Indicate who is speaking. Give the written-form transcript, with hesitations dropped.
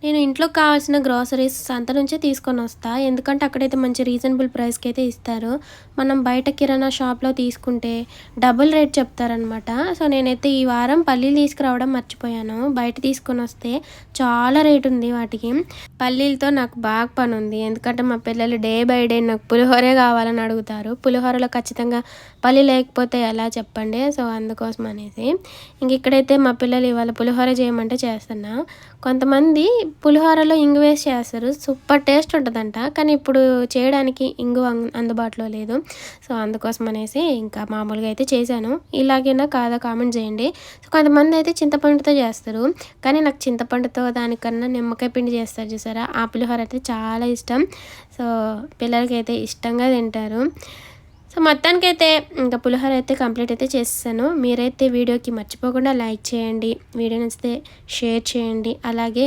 Speaker 1: నేను ఇంట్లోకి కావాల్సిన గ్రోసరీస్ సంత నుంచే తీసుకొనొస్తా. ఎందుకంటే అక్కడైతే మంచి రీజనబుల్ ప్రైస్‌కైతే ఇస్తారు. మనం బయట కిరాణా షాప్‌లో తీసుకుంటే డబుల్ రేట్ చెప్తారనమాట. సో, నేనైతే ఈ వారం పల్లీలు తీసుకురావడం మర్చిపోయాను. బయట తీసుకొనొస్తే చాలా రేట్ ఉంది వాటికి. పల్లీలతో నాకు బాగా పనుంది. ఎందుకంటే మా పిల్లలు డే బై డే నాకు పులిహోరే కావాలని అడుగుతారు. పులిహోరలో ఖచ్చితంగా పల్లి లేకపోతే ఎలా చెప్పండి. సో, అందుకోసం అనేసి. ఇక్కడైతే మా పిల్లలు ఇవాళ పులిహోర చేయమంటే చేస్తున్నా. కొంతమంది పులిహోరలో ఇంగు వేసి చేస్తారు. సూపర్ టేస్ట్ ఉంటదంట. కానీ ఇప్పుడు చేయడానికి ఇంగువ అందుబాటులో లేదు. సో, అందుకోసం అనేసి ఇంకా మామూలుగా అయితే చేశాను. ఇలాగేనా కాదా కామెంట్ చేయండి. సో, కొంతమందయితే చింతపండుతో చేస్తారు. కానీ నాకు చింతపండుతో దానికన్నా నిమ్మకాయ పిండి చేస్తారు చూసారా? ఆ పులిహోర అయితే చాలా ఇష్టం. సో, పిల్లలకైతే ఇష్టంగా తింటారు. సో, మొత్తానికైతే ఇంకా పులిహోర అయితే కంప్లీట్ అయితే చేసేసాను. మీరైతే వీడియోకి మర్చిపోకుండా లైక్ చేయండి. వీడియో నచ్చితే షేర్ చేయండి. అలాగే